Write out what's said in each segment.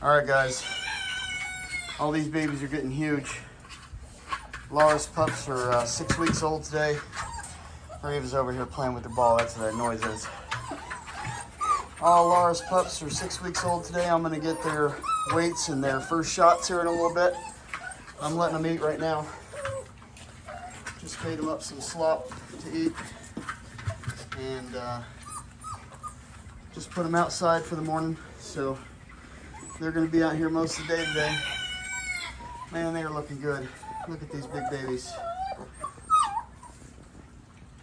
All right, guys. All these babies are getting huge. Lara's pups are 6 weeks old today. Raven's over here playing with the ball. That's what that noise is. All Lara's pups are 6 weeks old today. I'm gonna get their weights and their first shots here in a little bit. I'm letting them eat right now. Just made them up some slop to eat. And just put them outside for the morning. So they're gonna be out here most of the day today. Man, they are looking good. Look at these big babies.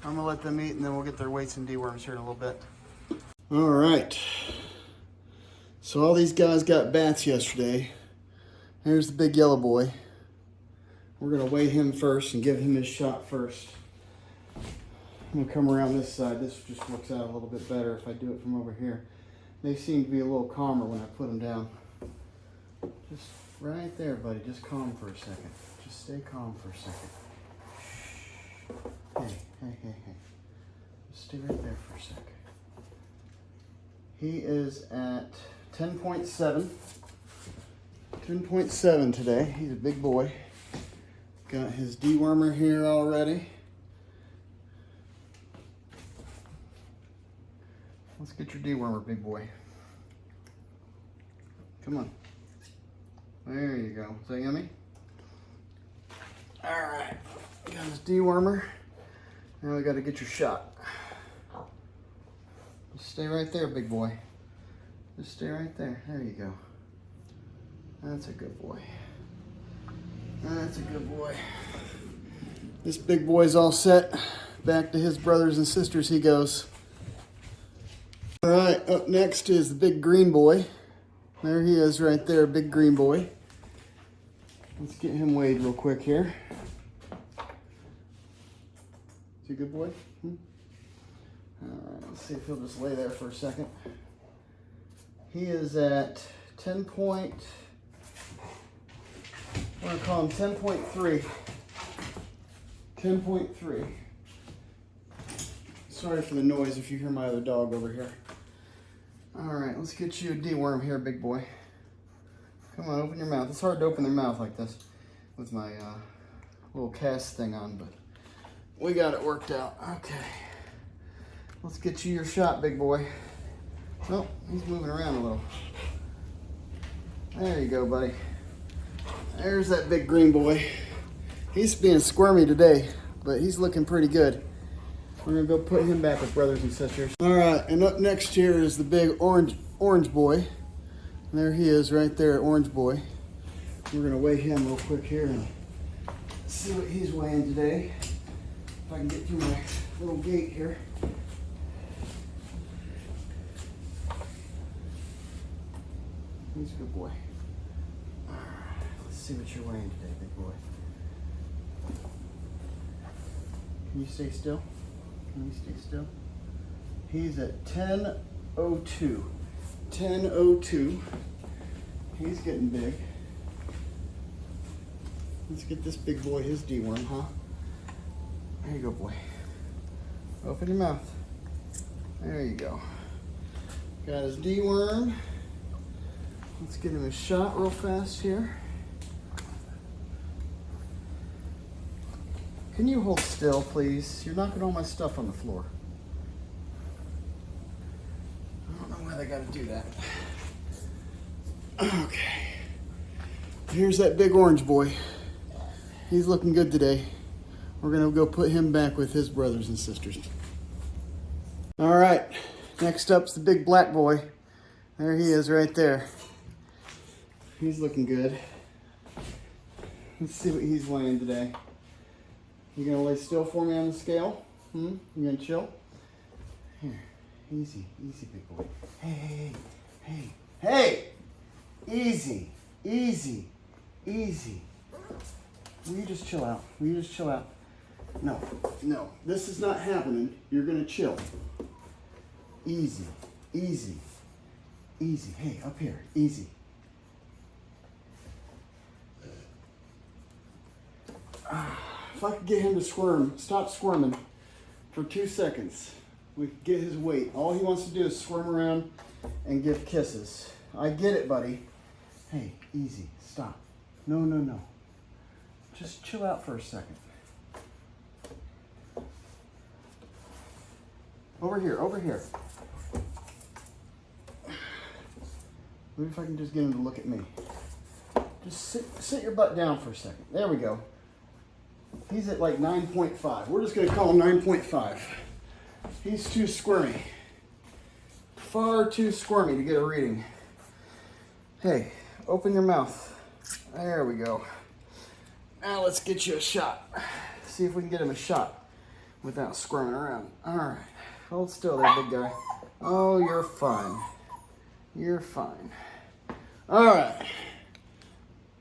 I'm gonna let them eat and then we'll get their weights and deworms here in a little bit. All right. So all these guys got baths yesterday. Here's the big yellow boy. We're gonna weigh him first and give him his shot first. I'm gonna come around this side. This just works out a little bit better if I do it from over here. They seem to be a little calmer when I put them down. Just right there, buddy. Just calm for a second. Just stay calm for a second. Hey. Just stay right there for a second. He is at 10.7. 10.7 today. He's a big boy. Got his dewormer here already. Let's get your dewormer, big boy. Come on. There you go. Is that yummy? All right. Got his dewormer. Now we got to get your shot. Just stay right there, big boy. Just stay right there. There you go. That's a good boy. That's a good boy. This big boy's all set. Back to his brothers and sisters he goes. All right, up next is the big green boy. There he is right there, big green boy. Let's get him weighed real quick here. Is he a good boy? All right, let's see if he'll just lay there for a second. He is at 10 point, we're gonna call him 10.3. 10.3. Sorry for the noise if you hear my other dog over here. All right, let's get you a deworm here, big boy. Come on, open your mouth. It's hard to open their mouth like this with my little cast thing on, but we got it worked out. Okay, let's get you your shot, big boy. Oh, he's moving around a little. There you go, buddy. There's that big green boy. He's being squirmy today, but he's looking pretty good. We're gonna go put him back with brothers and sisters. All right, and up next here is the big orange boy. There he is right there, orange boy. We're gonna weigh him real quick here and see what he's weighing today. If I can get through my little gate here. He's a good boy. All right, let's see what you're weighing today, big boy. Can you stay still? Can you stay still? He's at 10.02. 10.02. He's getting big. Let's get this big boy his deworm, huh? There you go, boy. Open your mouth. There you go. Got his deworm. Let's get him a shot real fast here. Can you hold still, please? You're knocking all my stuff on the floor. I don't know why they gotta do that. Okay. Here's that big orange boy. He's looking good today. We're gonna go put him back with his brothers and sisters. All right, next up's the big black boy. There he is right there. He's looking good. Let's see what he's weighing today. You gonna lay still for me on the scale? You gonna chill? Here, easy, big boy. Hey! Easy. Will you just chill out? No, this is not happening. You're gonna chill. Easy. Hey, up here, easy. If I could get him to stop squirming for 2 seconds, we could get his weight. All he wants to do is squirm around and give kisses. I get it, buddy. Hey, easy, stop. No, no, no. Just chill out for a second. Over here, over here. Maybe if I can just get him to look at me. Just sit your butt down for a second. There we go. He's at like 9.5. We're just gonna call him 9.5. He's too squirmy. Far too squirmy to get a reading. Hey, open your mouth. There we go. Now let's get you a shot. See if we can get him a shot without squirming around. All right, hold still there, big guy. Oh, you're fine. You're fine. All right.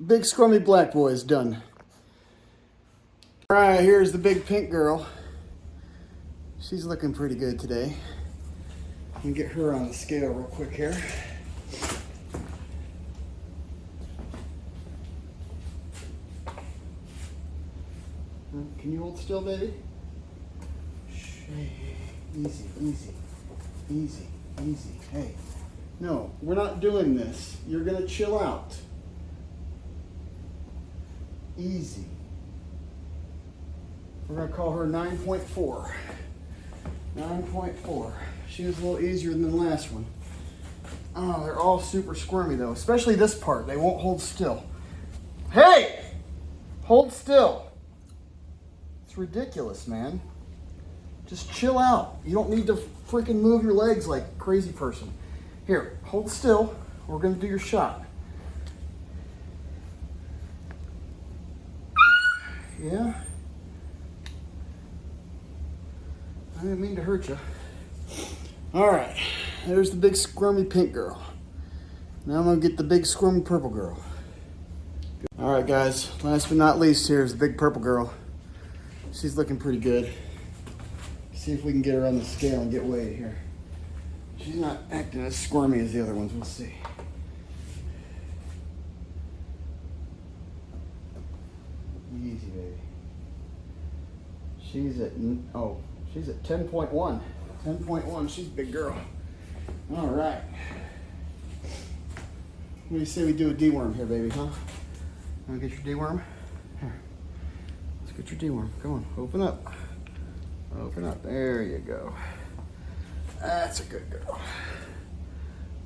Big squirmy black boy is done. All right, here's the big pink girl. She's looking pretty good today. Let me get her on the scale real quick here. Can you hold still, baby? Easy, easy, easy, easy. Hey, no, we're not doing this. You're gonna chill out. Easy. We're gonna call her 9.4. 9.4. She was a little easier than the last one. Oh, they're all super squirmy though, especially this part. They won't hold still. Hey! Hold still. It's ridiculous, man. Just chill out. You don't need to freaking move your legs like a crazy person. Here, hold still. We're gonna do your shot. Yeah? I didn't mean to hurt you. All right, there's the big squirmy pink girl. Now I'm gonna get the big squirmy purple girl. All right, guys, last but not least, here's the big purple girl. She's looking pretty good. See if we can get her on the scale and get weighed here. She's not acting as squirmy as the other ones, we'll see. Easy, baby. She's at 10.1. 10.1, she's a big girl. All right. What do you say we do a deworm here, baby, huh? Want to get your deworm? Here. Let's get your deworm. Come on, open up. Open up. There you go. That's a good girl.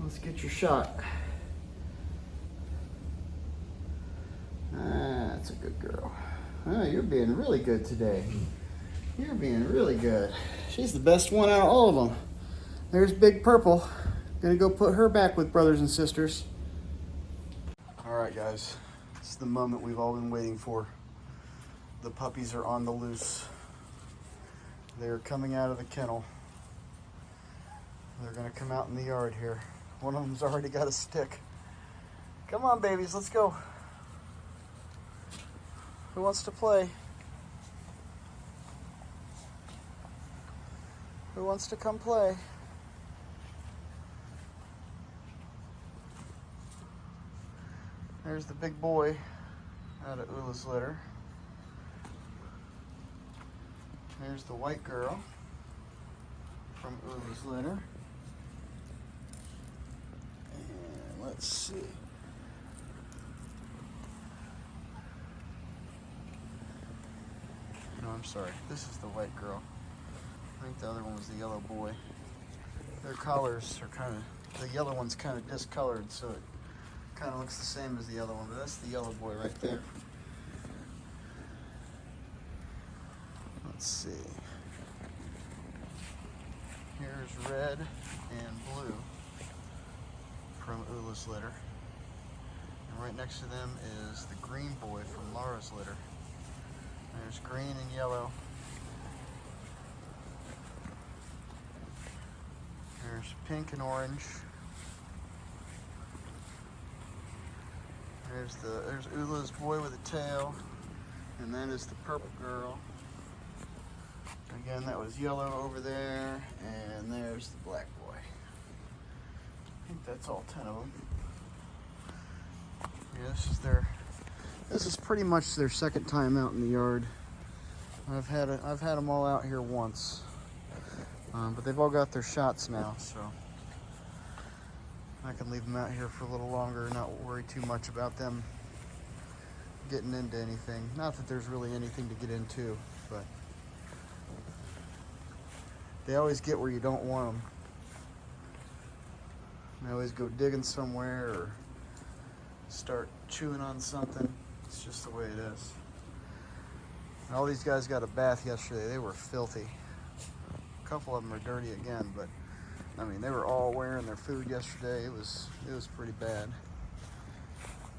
Let's get your shot. That's a good girl. Oh, you're being really good today. You're being really good. She's the best one out of all of them. There's Big Purple. Gonna go put her back with brothers and sisters. All right, guys. This is the moment we've all been waiting for. The puppies are on the loose. They're coming out of the kennel. They're gonna come out in the yard here. One of them's already got a stick. Come on, babies, let's go. Who wants to play? Who wants to come play? There's the big boy out of Ula's litter. There's the white girl from Ula's litter. And let's see. No, I'm sorry. This is the white girl. I think the other one was the yellow boy. Their collars are kind of, the yellow one's kind of discolored, so it kind of looks the same as the other one, but that's the yellow boy right there. Let's see. Here's red and blue from Ula's litter. And right next to them is the green boy from Lara's litter. There's green and yellow. There's pink and orange. There's Ula's boy with a tail. And then is the purple girl. Again, that was yellow over there. And there's the black boy. I think that's all 10 of them. Yeah, this is pretty much their second time out in the yard. I've had them all out here once. But they've all got their shots now, so I can leave them out here for a little longer, not worry too much about them getting into anything. Not that there's really anything to get into, but they always get where you don't want them. They always go digging somewhere or start chewing on something. It's just the way it is. All these guys got a bath yesterday. They were filthy. A couple of them are dirty again, but I mean, they were all wearing their food yesterday. It was pretty bad.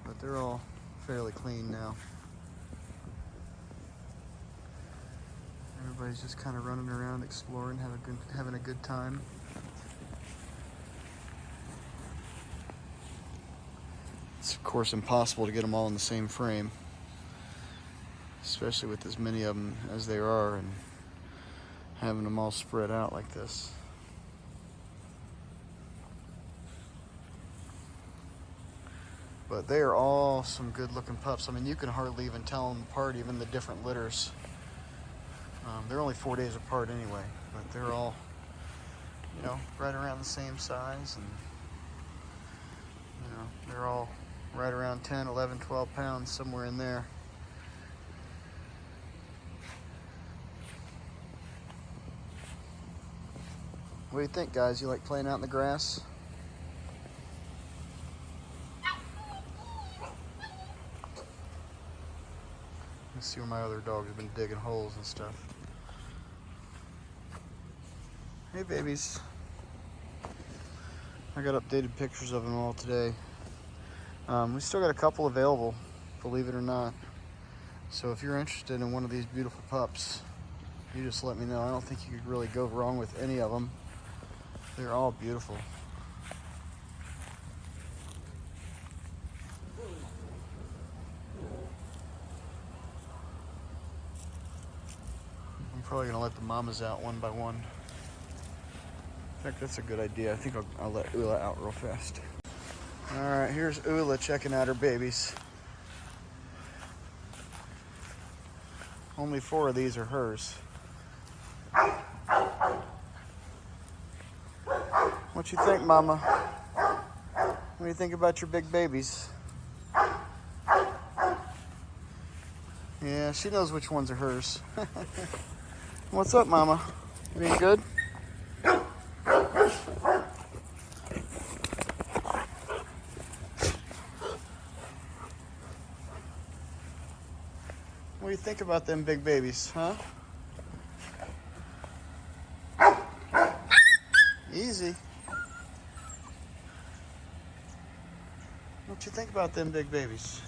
But they're all fairly clean now. Everybody's just kind of running around, exploring, having a good time. It's of course impossible to get them all in the same frame, especially with as many of them as there are and having them all spread out like this. But they are all some good looking pups. I mean, you can hardly even tell them apart, even the different litters. They're only 4 days apart anyway, but they're all, you know, right around the same size, and you know, they're all right around 10, 11, 12 pounds, somewhere in there. What do you think, guys? You like playing out in the grass? Let's see where my other dogs have been digging holes and stuff. Hey, babies. I got updated pictures of them all today. We still got a couple available, believe it or not. So if you're interested in one of these beautiful pups, you just let me know. I don't think you could really go wrong with any of them. They're all beautiful. I'm probably gonna let the mamas out one by one. In fact, that's a good idea. I think I'll let Ula out real fast. All right, here's Ula checking out her babies. Only 4 of these are hers. What you think, Mama? What do you think about your big babies? Yeah, she knows which ones are hers. What's up, Mama? You being good? What do you think about them big babies, huh? Easy. What you think about them big babies?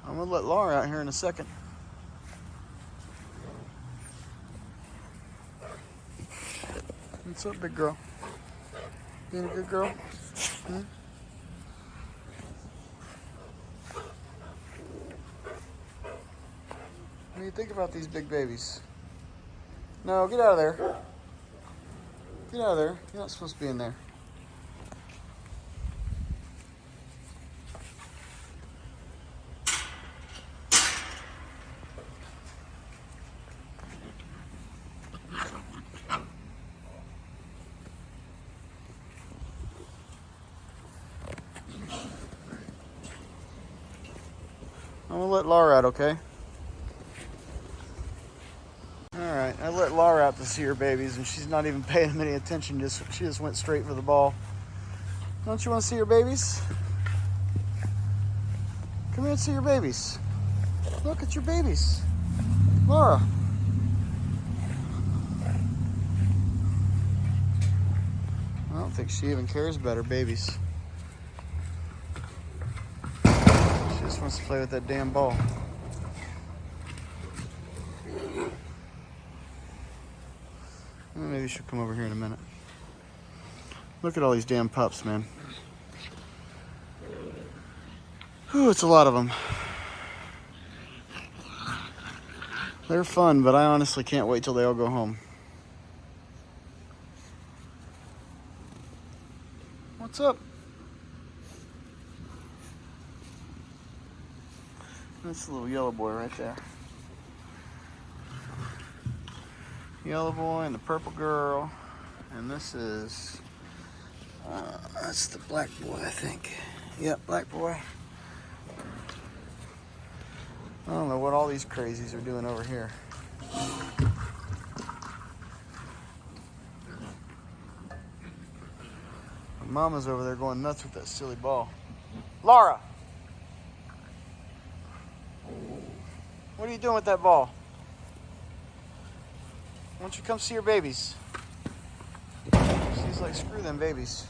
I'm gonna let Lara out here in a second. What's up, big girl? Being a good girl? Hmm? What do you think about these big babies? No, get out of there. Get out of there. You're not supposed to be in there. I'm gonna let Lara out, okay? Alright, I let Lara out to see her babies, and she's not even paying them any attention. She just went straight for the ball. Don't you want to see your babies? Come here and see your babies. Look at your babies. Lara. I don't think she even cares about her babies. She just wants to play with that damn ball. Maybe she'll come over here in a minute. Look at all these damn pups, man. Whew, it's a lot of them. They're fun, but I honestly can't wait till they all go home. What's up? That's a little yellow boy right there. Yellow boy and the purple girl. And this is, that's the black boy, I think. Yep, black boy. I don't know what all these crazies are doing over here. Mama's over there going nuts with that silly ball. Lara! What are you doing with that ball? Why don't you come see your babies? She's like, screw them babies.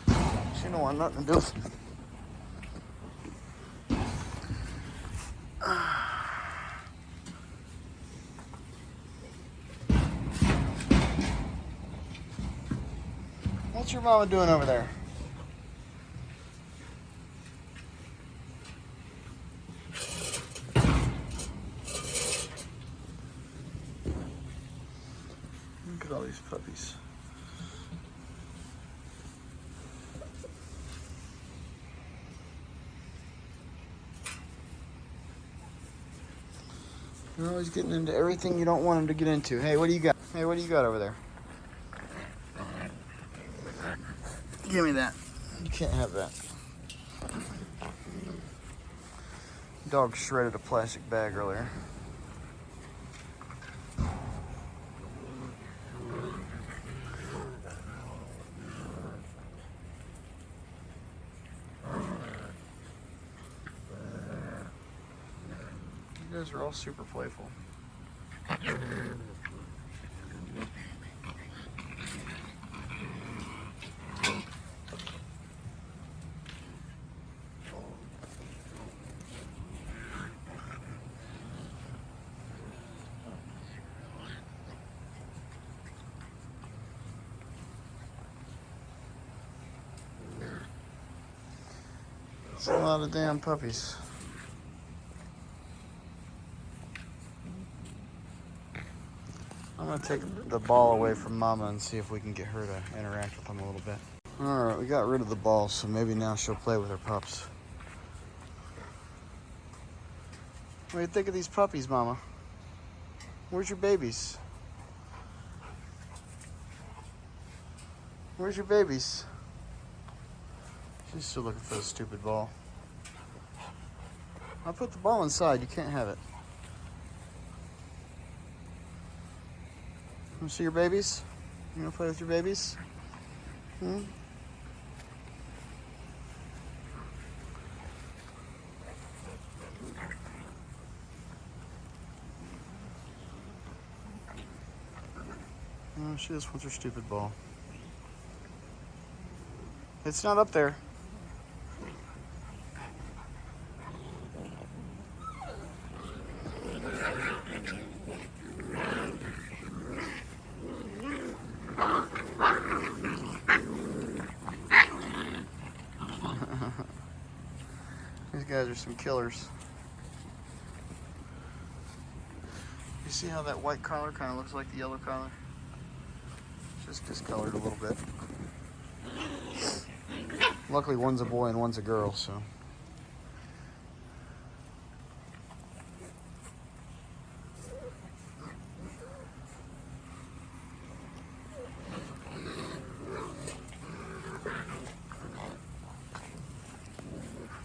She don't want nothing to do with them. What's your mama doing over there? Look at all these puppies. You're always getting into everything you don't want them to get into. Hey, what do you got? Hey, what do you got over there? Give me that. You can't have that. Dog shredded a plastic bag earlier. You guys are all super playful. It's a lot of damn puppies. I'm gonna take the ball away from Mama and see if we can get her to interact with them a little bit. All right, we got rid of the ball, so maybe now she'll play with her pups. What do you think of these puppies, Mama? Where's your babies? Where's your babies? She's still looking for the stupid ball. I put the ball inside, you can't have it. Want to see your babies? You want to play with your babies? Hmm? Oh, she just wants her stupid ball. It's not up there. These guys are some killers. You see how that white collar kind of looks like the yellow collar? It's just discolored a little bit. Luckily one's a boy and one's a girl, so.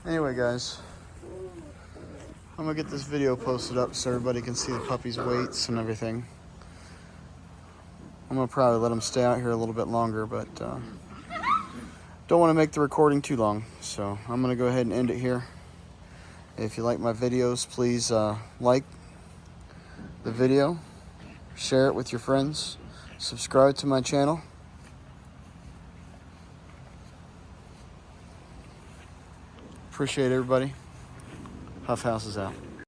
Anyway, guys, I'm gonna get this video posted up so everybody can see the puppies' weights and everything. I'm gonna probably let them stay out here a little bit longer, but don't want to make the recording too long, so I'm gonna go ahead and end it here. If you like my videos, please like the video, share it with your friends, subscribe to my channel. Appreciate everybody. Huff House is out.